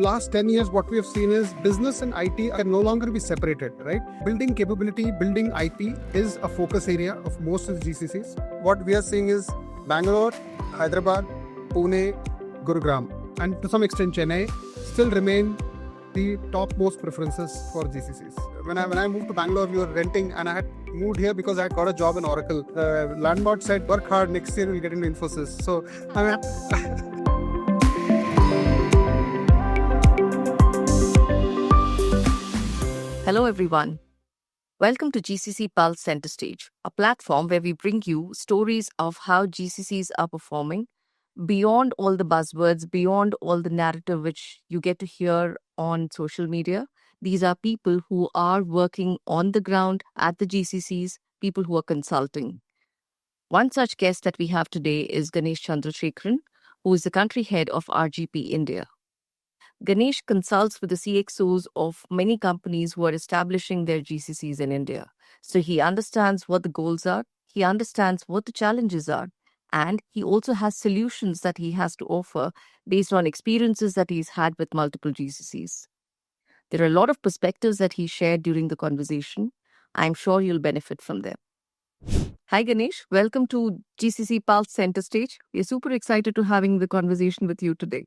last 10 years, what we have seen is business and IT can no longer be separated, right? Building capability, building IP is a focus area of most of the GCCs. What we are seeing is Bangalore, Hyderabad, Pune, Gurugram, and to some extent Chennai still remain the topmost preferences for GCCs. When I moved to Bangalore, we were renting, and I had moved here because I had got a job in Oracle. The landlord said, "Work hard. Next year we'll get into Infosys." So Hello everyone. Welcome to GCC Pulse CentreStage, a platform where we bring you stories of how GCCs are performing beyond all the buzzwords, beyond all the narrative which you get to hear on social media. These are people who are working on the ground at the GCCs, people who are consulting. One such guest that we have today is Ganesh Chandrasekaran, who is the country head of RGP India. Ganesh consults with the CXOs of many companies who are establishing their GCCs in India. So he understands what the goals are, he understands what the challenges are, and he also has solutions that he has to offer based on experiences that he's had with multiple GCCs. There are a lot of perspectives that he shared during the conversation. I'm sure you'll benefit from them. Hi Ganesh, welcome to GCC Pulse CentreStage. We're super excited to having the conversation with you today.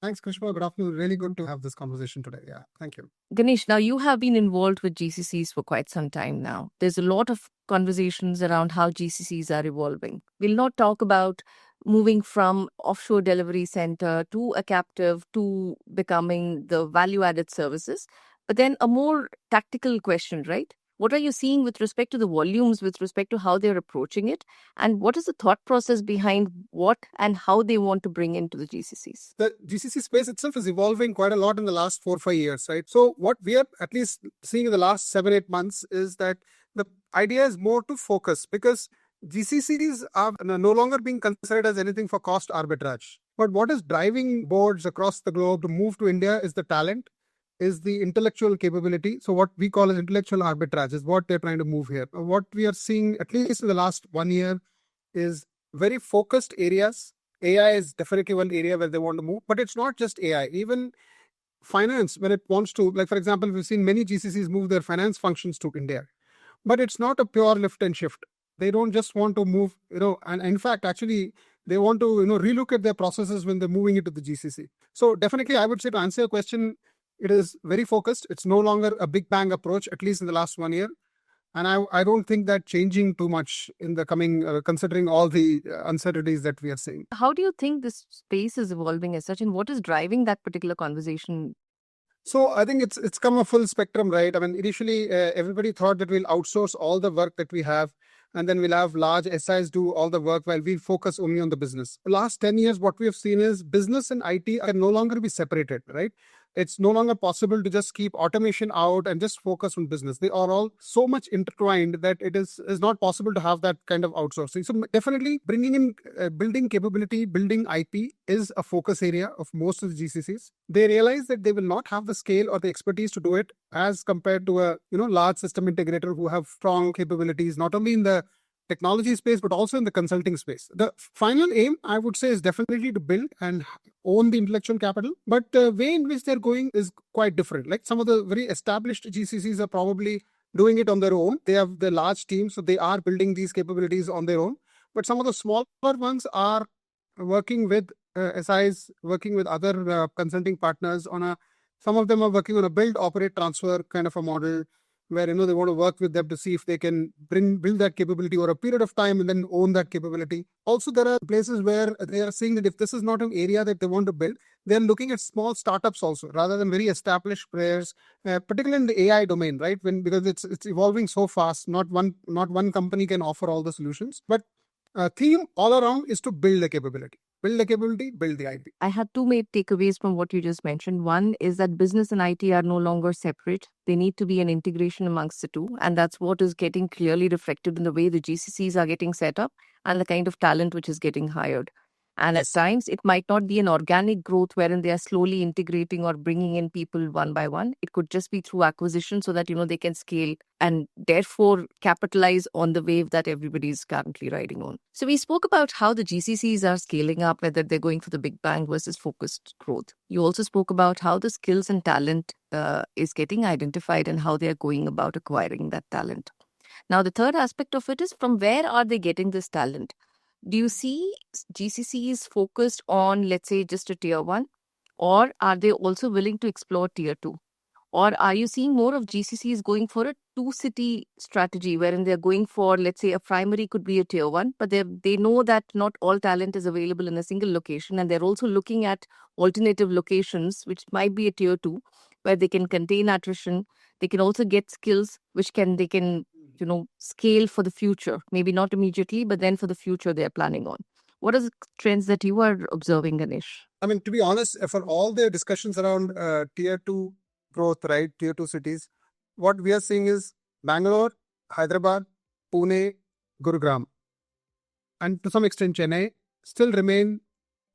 Thanks, Krishma. Good afternoon. Really good to have this conversation today. Yeah, thank you. Ganesh, now you have been involved with GCCs for quite some time now. There's a lot of conversations around how GCCs are evolving. We'll not talk about moving from offshore delivery center to a captive to becoming the value-added services, but then a more tactical question, right? What are you seeing with respect to the volumes, with respect to how they're approaching it? And what is the thought process behind what and how they want to bring into the GCCs? The GCC space itself is evolving quite a lot in the last 4 or 5 years, right? So what we are at least seeing in the last 7-8 months is that the idea is more to focus, because GCCs are no longer being considered as anything for cost arbitrage. But what is driving boards across the globe to move to India is the talent, is the intellectual capability. So what we call as intellectual arbitrage is what they're trying to move here. What we are seeing, at least in the last 1 year, is very focused areas. AI is definitely one area where they want to move, but it's not just AI. Even finance, when it wants to, like for example, we've seen many GCCs move their finance functions to India, but it's not a pure lift and shift. They don't just want to move, and in fact, actually, they want to, relook at their processes when they're moving into the GCC. So definitely, I would say, to answer your question, it is very focused. It's no longer a big bang approach, at least in the last 1 year. And I don't think that changing too much in the coming, considering all the uncertainties that we are seeing. How do you think this space is evolving as such, and what is driving that particular conversation? So I think it's come a full spectrum, right? I mean, initially, everybody thought that we'll outsource all the work that we have, and then we'll have large SIs do all the work while we focus only on the business. The last 10 years, what we have seen is business and IT can no longer be separated, right? It's no longer possible to just keep automation out and just focus on business. They are all so much intertwined that it is not possible to have that kind of outsourcing. So definitely bringing in building capability, building IP is a focus area of most of the GCCs. They realize that they will not have the scale or the expertise to do it as compared to a large system integrator who have strong capabilities, not only in the technology space, but also in the consulting space. The final aim, I would say, is definitely to build and own the intellectual capital. But the way in which they're going is quite different. Like some of the very established GCCs are probably doing it on their own. They have the large team, so they are building these capabilities on their own. But some of the smaller ones are working with SIs, working with other consulting partners some of them are working on a build, operate, transfer kind of a model, where they want to work with them to see if they can build that capability over a period of time and then own that capability. Also, there are places where they are saying that if this is not an area that they want to build, they're looking at small startups also, rather than very established players, particularly in the AI domain, right? Because it's evolving so fast, not one company can offer all the solutions. But theme all around is to build the capability. Build the capability, build the IP. I had two main takeaways from what you just mentioned. One is that business and IT are no longer separate. They need to be an integration amongst the two. And that's what is getting clearly reflected in the way the GCCs are getting set up and the kind of talent which is getting hired. And Yes. at times, it might not be an organic growth wherein they are slowly integrating or bringing in people one by one. It could just be through acquisition so that, they can scale and therefore capitalize on the wave that everybody is currently riding on. So we spoke about how the GCCs are scaling up, whether they're going for the big bang versus focused growth. You also spoke about how the skills and talent is getting identified and how they are going about acquiring that talent. Now, the third aspect of it is, from where are they getting this talent? Do you see GCCs focused on, let's say, just a tier one, or are they also willing to explore tier two? Or are you seeing more of GCCs going for a two-city strategy, wherein they're going for, let's say, a primary could be a tier one, but they know that not all talent is available in a single location, and they're also looking at alternative locations, which might be a tier two, where they can contain attrition. They can also get skills which they can scale for the future. Maybe not immediately, but then for the future they're planning on. What are the trends that you are observing, Ganesh? I mean, to be honest, for all the discussions around tier two growth, right, tier two cities, what we are seeing is Bangalore, Hyderabad, Pune, Gurugram, and to some extent Chennai still remain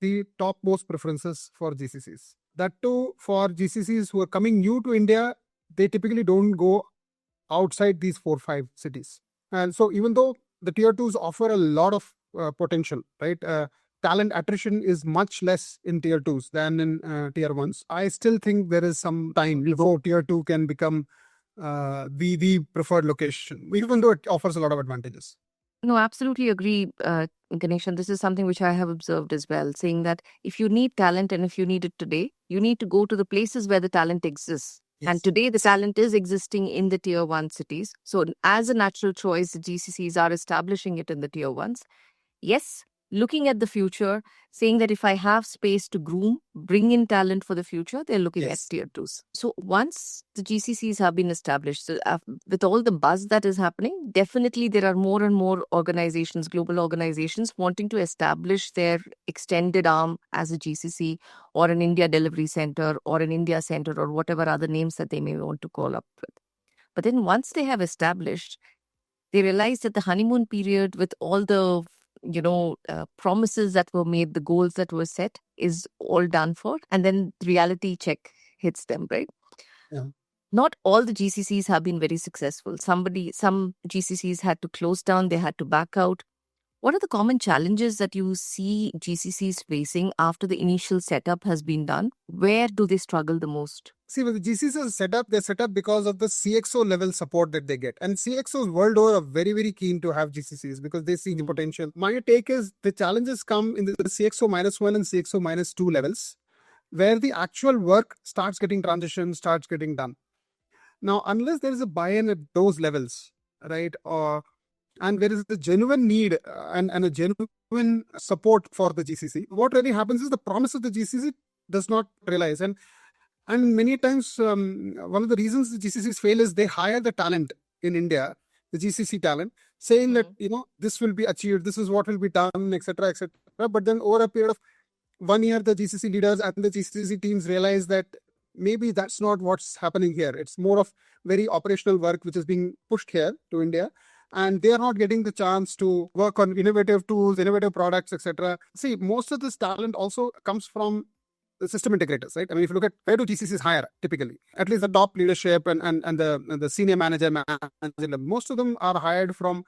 the topmost preferences for GCCs. That too, for GCCs who are coming new to India, they typically don't go outside these 4-5 cities. And so even though the tier twos offer a lot of potential, right? Talent attrition is much less in tier twos than in tier ones. I still think there is some time before tier two can become the preferred location, even though it offers a lot of advantages. No, absolutely agree, Ganesh. And this is something which I have observed as well, saying that if you need talent and if you need it today, you need to go to the places where the talent exists. Yes. And today, the talent is existing in the tier one cities. So, as a natural choice, the GCCs are establishing it in the tier ones. Yes, looking at the future, saying that if I have space to groom, bring in talent for the future, they're looking Yes. at tier twos. So once the GCCs have been established, so with all the buzz that is happening, definitely there are more and more organizations, global organizations, wanting to establish their extended arm as a GCC or an India delivery center or an India center or whatever other names that they may want to call up with. But then once they have established, they realize that the honeymoon period with all the promises that were made, the goals that were set is all done for. And then the reality check hits them, right? Yeah. Not all the GCCs have been very successful. Some GCCs had to close down, they had to back out. What are the common challenges that you see GCCs facing after the initial setup has been done? Where do they struggle the most? See, when the GCCs are set up, they're set up because of the CXO level support that they get. And CXOs world over are very, very keen to have GCCs because they see the potential. My take is the challenges come in the CXO -1 and CXO -2 levels, where the actual work starts getting transitioned, starts getting done. Now, unless there is a buy-in at those levels, right, and there is a genuine need and a genuine support for the GCC, what really happens is the promise of the GCC does not realize. And many times, one of the reasons the GCCs fail is they hire the talent in India, the GCC talent, saying that, this will be achieved, this is what will be done, etc., etc. But then over a period of 1 year, the GCC leaders and the GCC teams realize that maybe that's not what's happening here. It's more of very operational work which is being pushed here to India. And they are not getting the chance to work on innovative tools, innovative products, etc. See, most of this talent also comes from the system integrators, right? I mean, if you look at where do GCCs hire typically, at least the top leadership and the senior manager, most of them are hired from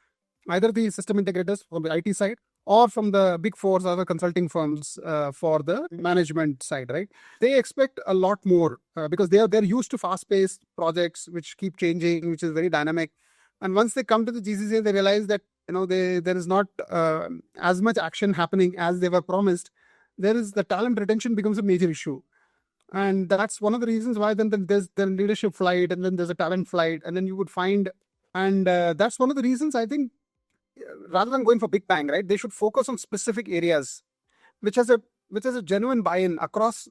either the system integrators from the IT side or from the big four other consulting firms for the management side, right? They expect a lot more because they're used to fast-paced projects which keep changing, which is very dynamic. And once they come to the GCC, they realize that there is not as much action happening as they were promised. There is the talent retention becomes a major issue. And that's one of the reasons why then there's the leadership flight and then there's a talent flight. And then you would find, and that's one of the reasons I think, rather than going for big bang, right, they should focus on specific areas, which has a genuine buy-in across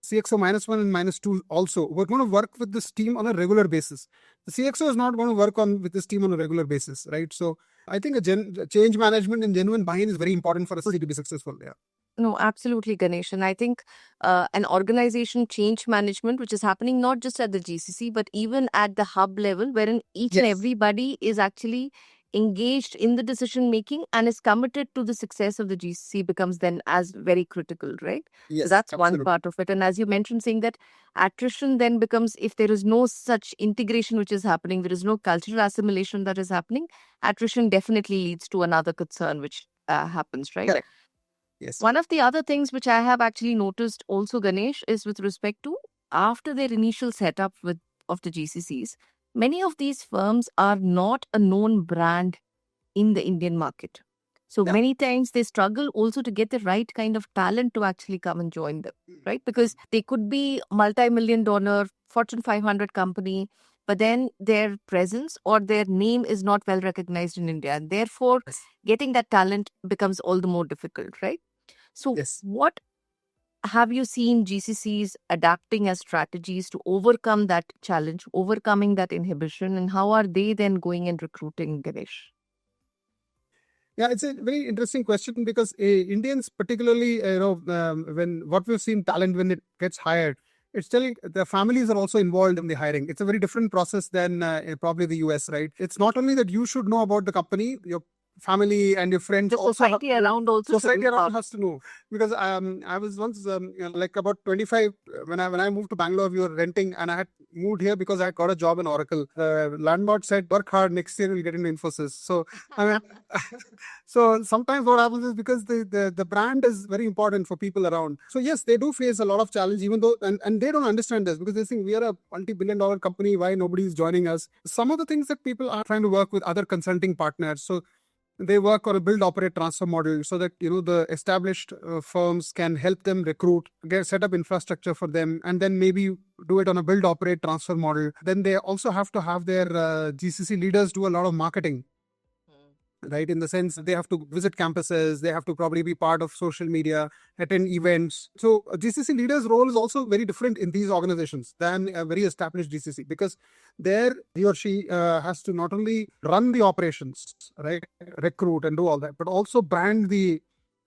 CXO -1 and -2 also. We're going to work with this team on a regular basis. The CXO is not going to work with this team on a regular basis, right? So I think a change management and genuine buy-in is very important for a city to be successful there. No, absolutely, Ganesh. And I think an organization change management, which is happening not just at the GCC, but even at the hub level, wherein each and everybody is actually engaged in the decision making and is committed to the success of the GCC becomes then as very critical, right? Yes, So that's one absolutely. part of it. And as you mentioned, saying that attrition then becomes, if there is no such integration which is happening, there is no cultural assimilation that is happening, attrition definitely leads to another concern which happens, right? Correct. Yes. One of the other things which I have actually noticed also, Ganesh, is with respect to after their initial setup of the GCCs, many of these firms are not a known brand in the Indian market. So Yeah. many times they struggle also to get the right kind of talent to actually come and join them, right? Because they could be multi-million dollar Fortune 500 company, but then their presence or their name is not well recognized in India. And therefore, Yes. getting that talent becomes all the more difficult, right? So Yes. what have you seen GCCs adapting as strategies to overcome that challenge, overcoming that inhibition, and how are they then going and recruiting, Ganesh? Yeah, it's a very interesting question because Indians, particularly, when what we've seen talent when it gets hired, it's still the families are also involved in the hiring. It's a very different process than probably the US, right? It's not only that you should know about the company, your family and your friends The also have, society around also should society be around part. has to know because I was once like about 25 when I moved to Bangalore, we were renting and I had moved here because I got a job in Oracle. The landlord said, "Work hard, next year you'll get into Infosys." So I mean, so sometimes what happens is because the brand is very important for people around. So yes, they do face a lot of challenge, even though and they don't understand this because they think we are a multi-billion-dollar company. Why nobody is joining us? Some of the things that people are trying to work with other consulting partners. So they work on a build, operate, transfer model so that the established firms can help them recruit, set up infrastructure for them, and then maybe do it on a build, operate, transfer model. Then they also have to have their GCC leaders do a lot of marketing, right? In the sense they have to visit campuses, they have to probably be part of social media, attend events. So a GCC leader's role is also very different in these organizations than a very established GCC because there he or she has to not only run the operations, right, recruit and do all that, but also brand the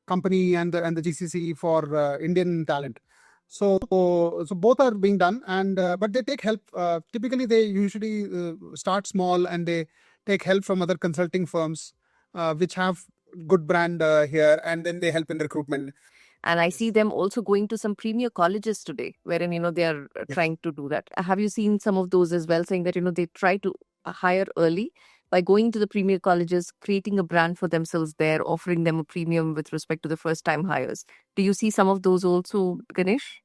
company and the GCC for Indian talent. So both are being done, and but they take help. Typically, they usually start small and they take help from other consulting firms which have good brand here, and then they help in recruitment. And I see them also going to some premier colleges today, wherein, they are Yes. trying to do that. Have you seen some of those as well, saying that, they try to hire early by going to the premier colleges, creating a brand for themselves there, offering them a premium with respect to the first time hires. Do you see some of those also, Ganesh?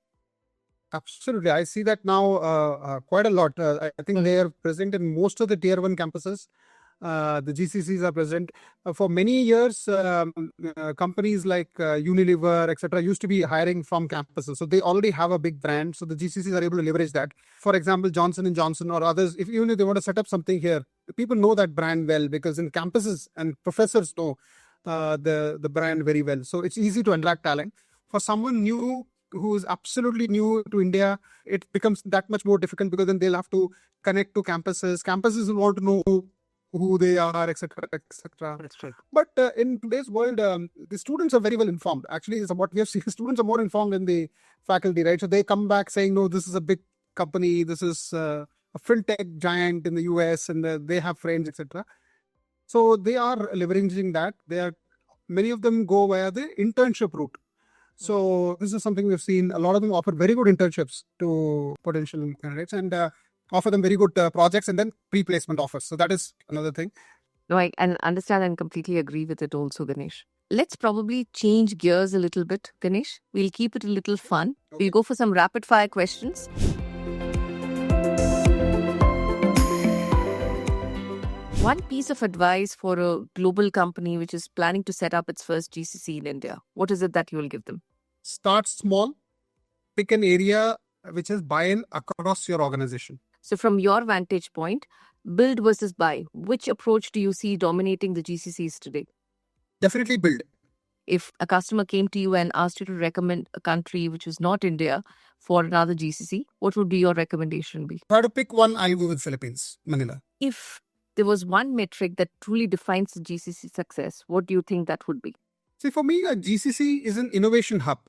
Absolutely. I see that now quite a lot. I think they are present in most of the tier 1 campuses. The GCCs are present. For many years, companies like Unilever, etc., used to be hiring from campuses. So they already have a big brand. So the GCCs are able to leverage that. For example, Johnson & Johnson or others, even if they want to set up something here, people know that brand well because in campuses and professors know the brand very well. So it's easy to attract talent. For someone new who is absolutely new to India, it becomes that much more difficult because then they'll have to connect to campuses. Campuses will want to know who they are, etc., etc. That's right. But in today's world, the students are very well informed. Actually, is what we have seen. Students are more informed than the faculty, right? So they come back saying, "No, this is a big company. This is a fintech giant in the US, and they have friends, etc." So they are leveraging that. Many of them go via the internship route. So this is something we've seen. A lot of them offer very good internships to potential candidates and offer them very good projects and then pre-placement offers. So that is another thing. No, I and understand and completely agree with it also, Ganesh. Let's probably change gears a little bit, Ganesh. We'll keep it a little fun. Okay. We'll go for some rapid fire questions. One piece of advice for a global company which is planning to set up its first GCC in India. What is it that you will give them? Start small, pick an area which has buy-in across your organization. So from your vantage point, build versus buy, which approach do you see dominating the GCCs today? Definitely build. If a customer came to you and asked you to recommend a country which is not India for another GCC, what would be your recommendation be? If I had to pick one, I'll go with Philippines, Manila. If there was one metric that truly defines the GCC success, what do you think that would be? See, for me, a GCC is an innovation hub.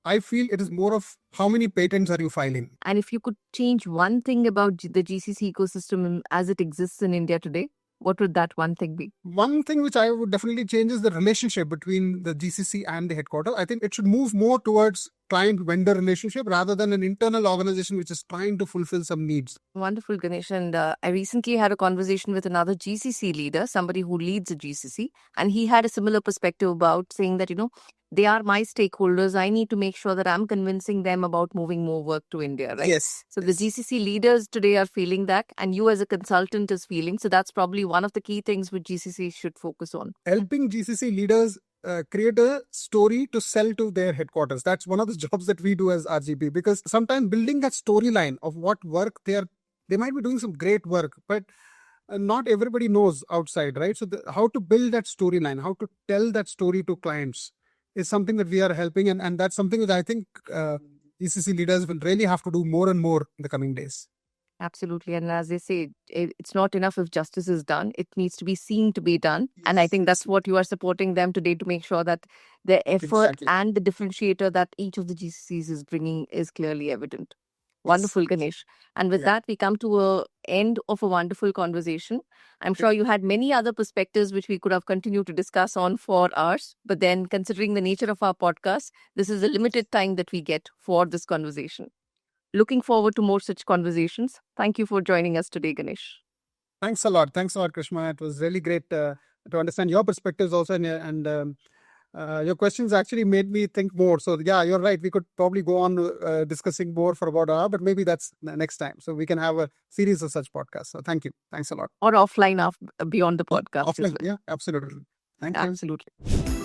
I feel it is more of how many patents are you filing. And if you could change one thing about the GCC ecosystem as it exists in India today, what would that one thing be? One thing which I would definitely change is the relationship between the GCC and the headquarters. I think it should move more towards client-vendor relationship rather than an internal organization which is trying to fulfill some needs. Wonderful, Ganesh. And I recently had a conversation with another GCC leader, somebody who leads a GCC, and he had a similar perspective about saying that, they are my stakeholders. I need to make sure that I'm convincing them about moving more work to India, right? Yes. So the GCC leaders today are feeling that, and you as a consultant is feeling. So that's probably one of the key things which GCC should focus on. Helping GCC leaders create a story to sell to their headquarters. That's one of the jobs that we do as RGP, because sometimes building that storyline of what work they might be doing some great work, but not everybody knows outside, right? So how to build that storyline, how to tell that story to clients is something that we are helping. And that's something that I think GCC leaders will really have to do more and more in the coming days. Absolutely. And as they say, it's not enough if justice is done. It needs to be seen to be done. Yes. And I think that's what you are supporting them today to make sure that the effort and the differentiator that each of the GCCs is bringing is clearly evident. Wonderful, Ganesh. And with that, we come to an end of a wonderful conversation. I'm sure you had many other perspectives which we could have continued to discuss on for hours. But then, considering the nature of our podcast, this is a limited time that we get for this conversation. Looking forward to more such conversations. Thank you for joining us today, Ganesh. Thanks a lot. Thanks a lot, Krishma. It was really great to understand your perspectives also. And your questions actually made me think more. So yeah, you're right. We could probably go on discussing more for about an hour, but maybe that's the next time. So we can have a series of such podcasts. So thank you. Thanks a lot. Or offline beyond the podcast. Offline, yeah, absolutely. Thank you. Absolutely.